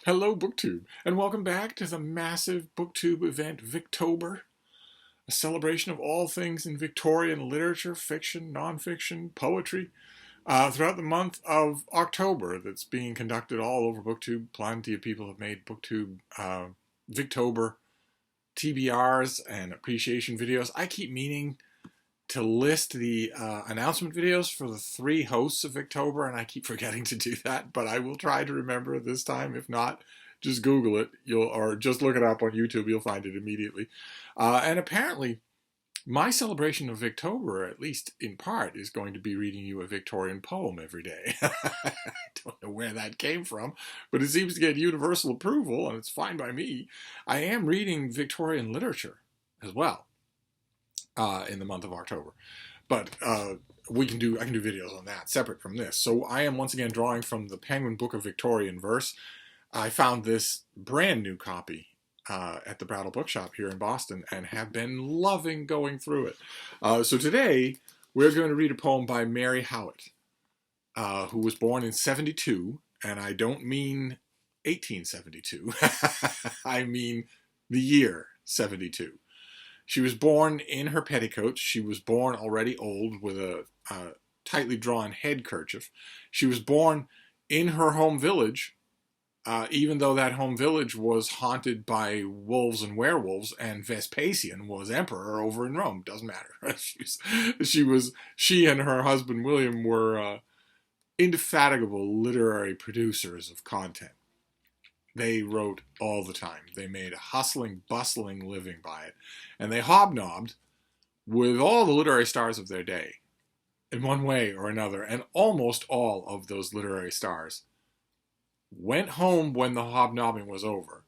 Hello, BookTube, and welcome back to the massive BookTube event, Victober, a celebration of all things in Victorian literature, fiction, nonfiction, poetry, throughout the month of October that's being conducted all over BookTube. Plenty of people have made BookTube Victober TBRs and appreciation videos. I keep meaning to list the announcement videos for the 3 hosts of Victober, and I keep forgetting to do that, but I will try to remember this time. If not, just Google it, or just look it up on YouTube, you'll find it immediately. And apparently, my celebration of Victober, at least in part, is going to be reading you a Victorian poem every day. I don't know where that came from, but it seems to get universal approval, and it's fine by me. I am reading Victorian literature as well in the month of October. But I can do videos on that separate from this. So I am once again drawing from the Penguin Book of Victorian Verse. I found this brand new copy at the Brattle Bookshop here in Boston and have been loving going through it. So today we're going to read a poem by Mary Howitt, who was born in 72, and I don't mean 1872. I mean the year 72. She was born in her petticoats. She was born already old with a tightly drawn head kerchief. She was born in her home village, even though that home village was haunted by wolves and werewolves, and Vespasian was emperor over in Rome. Doesn't matter. She and her husband William were indefatigable literary producers of content. They wrote all the time. They made a hustling, bustling living by it. And they hobnobbed with all the literary stars of their day in one way or another. And almost all of those literary stars went home when the hobnobbing was over,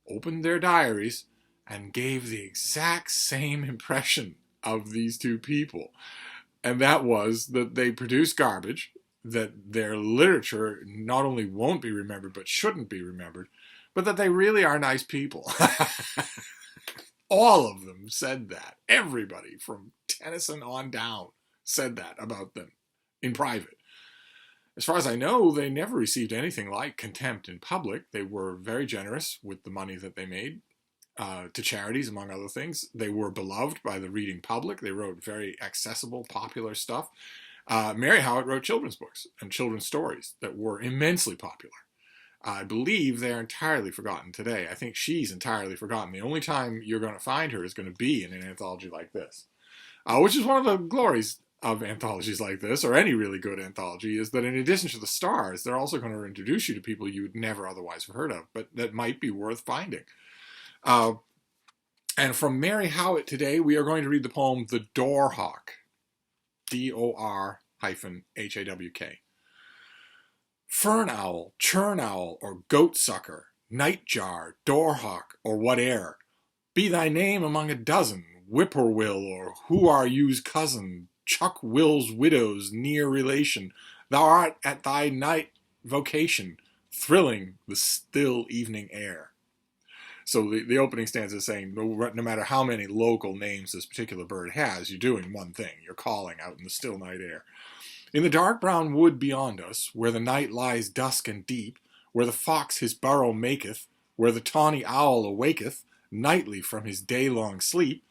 opened their diaries, and gave the exact same impression of these two people. And that was that they produce garbage, that their literature not only won't be remembered, but shouldn't be remembered, but that they really are nice people. All of them said that. Everybody from Tennyson on down said that about them in private. As far as I know, they never received anything like contempt in public. They were very generous with the money that they made to charities, among other things. They were beloved by the reading public. They wrote very accessible, popular stuff. Mary Howitt wrote children's books and children's stories that were immensely popular. I believe they're entirely forgotten today. I think she's entirely forgotten. The only time you're going to find her is going to be in an anthology like this, which is one of the glories of anthologies like this, or any really good anthology, is that in addition to the stars, they're also going to introduce you to people you would never otherwise have heard of, but that might be worth finding. And from Mary Howitt today, we are going to read the poem The Dor-Hawk. D-O-R-H-A-W-K. Fern owl, churn owl, or goat sucker, nightjar, Dor-Hawk, or whate'er, be thy name among a dozen, whippoorwill, or who are you's cousin, Chuck Will's widow's near relation, thou art at thy night vocation, thrilling the still evening air. So the opening stanza is saying, no matter how many local names this particular bird has, you're doing one thing. You're calling out in the still night air. In the dark brown wood beyond us, where the night lies dusk and deep, where the fox his burrow maketh, where the tawny owl awaketh nightly from his day-long sleep,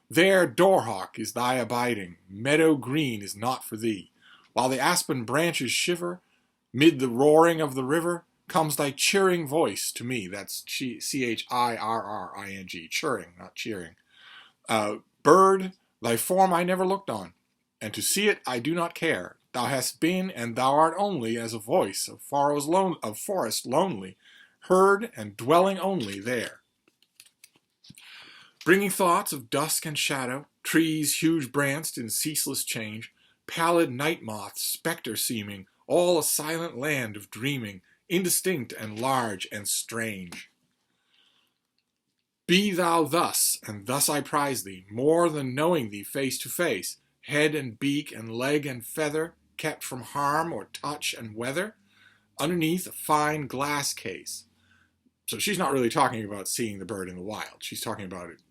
there, Dor-Hawk, is thy abiding. Meadow green is not for thee. While the aspen branches shiver, mid the roaring of the river, comes thy chirring voice to me. That's C-H-I-R-R-I-N-G. Chirring, not cheering. Bird, thy form I never looked on, and to see it I do not care. Thou hast been, and thou art only as a voice of forest lonely, heard and dwelling only there. Bringing thoughts of dusk and shadow, trees huge branched in ceaseless change, pallid night moths, spectre seeming, all a silent land of dreaming, indistinct and large and strange. Be thou thus, and thus I prize thee, more than knowing thee face to face, head and beak and leg and feather, kept from harm or touch and weather, underneath a fine glass case. So she's not really talking about seeing the bird in the wild. She's talking about it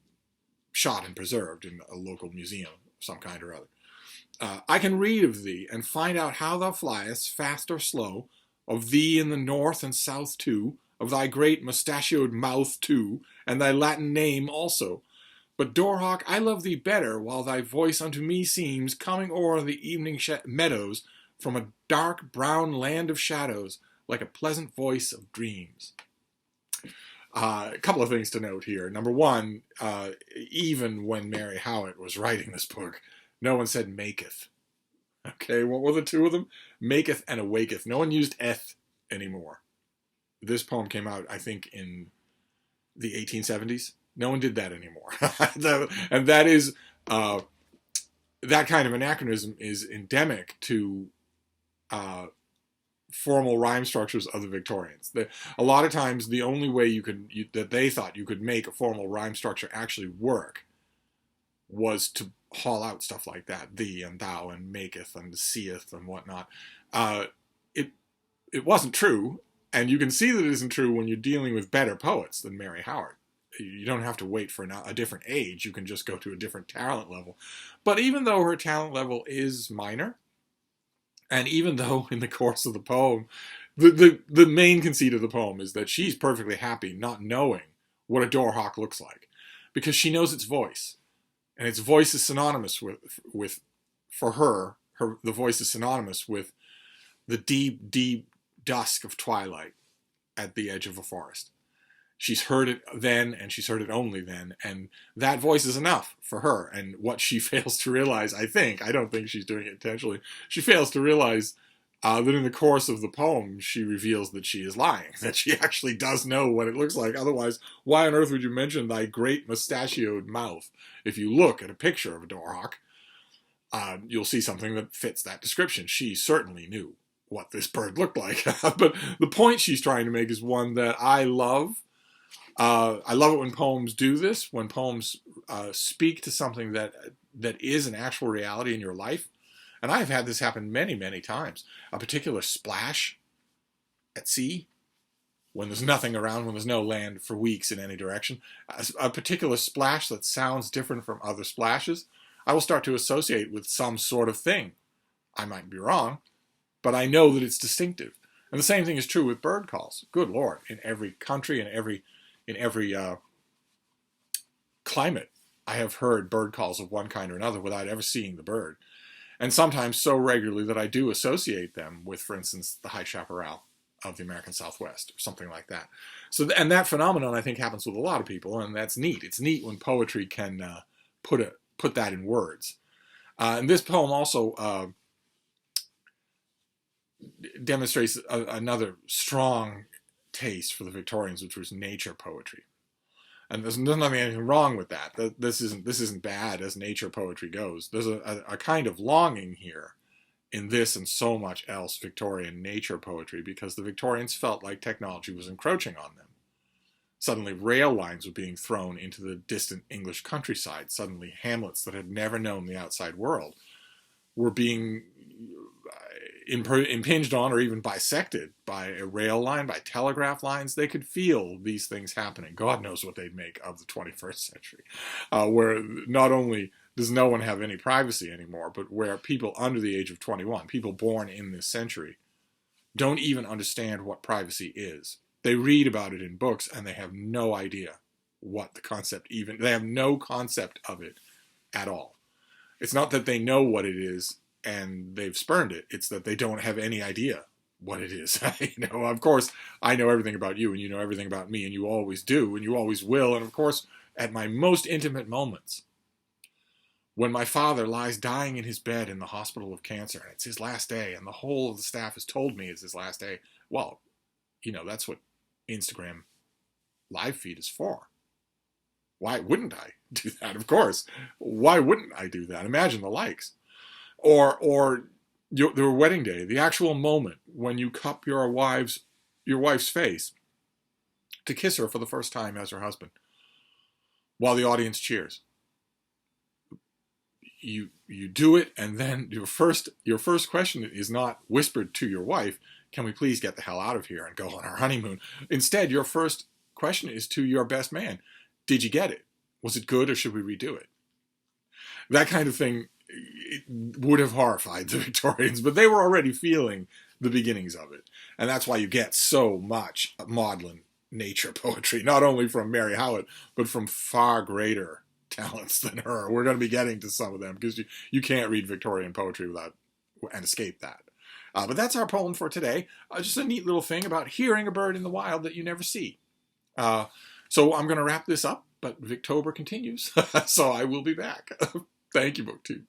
shot and preserved in a local museum of some kind or other. I can read of thee, and find out how thou fliest, fast or slow, of thee in the north and south too, of thy great mustachioed mouth too, and thy Latin name also. But, Dor-Hawk, I love thee better, while thy voice unto me seems coming o'er the evening meadows from a dark brown land of shadows, like a pleasant voice of dreams. A couple of things to note here. Number one, even when Mary Howitt was writing this book, no one said maketh. Okay, what were the two of them? Maketh and awaketh. No one used eth anymore. This poem came out, I think, in the 1870s. No one did that anymore. And that is, that kind of anachronism is endemic to formal rhyme structures of the Victorians. A lot of times, the only way that they thought you could make a formal rhyme structure actually work was to haul out stuff like that, thee and thou and maketh and seeth and whatnot. It wasn't true, and you can see that it isn't true when you're dealing with better poets than Mary Howitt. You don't have to wait for a different age. You can just go to a different talent level. But even though her talent level is minor, and even though in the course of the poem, the main conceit of the poem is that she's perfectly happy not knowing what a Dor-Hawk looks like, because she knows its voice. And its voice is synonymous with for her, the voice is synonymous with the deep, deep dusk of twilight at the edge of a forest. She's heard it then, and she's heard it only then, and that voice is enough for her. And what she fails to realize, I don't think she's doing it intentionally, she fails to realize that in the course of the poem, she reveals that she is lying, that she actually does know what it looks like. Otherwise, why on earth would you mention thy great mustachioed mouth? If you look at a picture of a Dor-Hawk, you'll see something that fits that description. She certainly knew what this bird looked like. But the point she's trying to make is one that I love. I love it when poems do this, when poems speak to something that is an actual reality in your life. And I've had this happen many, many times. A particular splash at sea, when there's nothing around, when there's no land for weeks in any direction. A particular splash that sounds different from other splashes, I will start to associate with some sort of thing. I might be wrong, but I know that it's distinctive. And the same thing is true with bird calls. Good Lord, in every country, in every climate, I have heard bird calls of one kind or another without ever seeing the bird. And sometimes so regularly that I do associate them with, for instance, the high chaparral of the American Southwest, or something like that. So, and that phenomenon, I think, happens with a lot of people, and that's neat. It's neat when poetry can put that in words. And this poem also demonstrates another strong taste for the Victorians, which was nature poetry. And there's nothing wrong with that. This isn't bad as nature poetry goes. There's a kind of longing here in this and so much else Victorian nature poetry, because the Victorians felt like technology was encroaching on them. Suddenly rail lines were being thrown into the distant English countryside. Suddenly hamlets that had never known the outside world were being impinged on or even bisected by a rail line, by telegraph lines. They could feel these things happening. God knows what they'd make of the 21st century, where not only does no one have any privacy anymore, but where people under the age of 21, people born in this century, don't even understand what privacy is. They read about it in books and they have no idea what the concept they have no concept of it at all. It's not that they know what it is and they've spurned it. It's that they don't have any idea what it is. Of course, I know everything about you, and you know everything about me, and you always do, and you always will. And of course, at my most intimate moments, when my father lies dying in his bed in the hospital of cancer, and it's his last day, and the whole of the staff has told me it's his last day, well, that's what Instagram live feed is for. Why wouldn't I do that? Of course. Why wouldn't I do that? Imagine the likes. Or their wedding day, the actual moment when you cup your wife's face to kiss her for the first time as her husband, while the audience cheers. You do it, and then your first question is not whispered to your wife, "Can we please get the hell out of here and go on our honeymoon?" Instead, your first question is to your best man. Did you get it? Was it good, or should we redo it? That kind of thing, it would have horrified the Victorians, but they were already feeling the beginnings of it. And that's why you get so much maudlin nature poetry, not only from Mary Howitt, but from far greater talents than her. We're going to be getting to some of them because you can't read Victorian poetry without and escape that. But that's our poem for today. Just a neat little thing about hearing a bird in the wild that you never see. So I'm going to wrap this up, but Victober continues, so I will be back. Thank you, BookTube.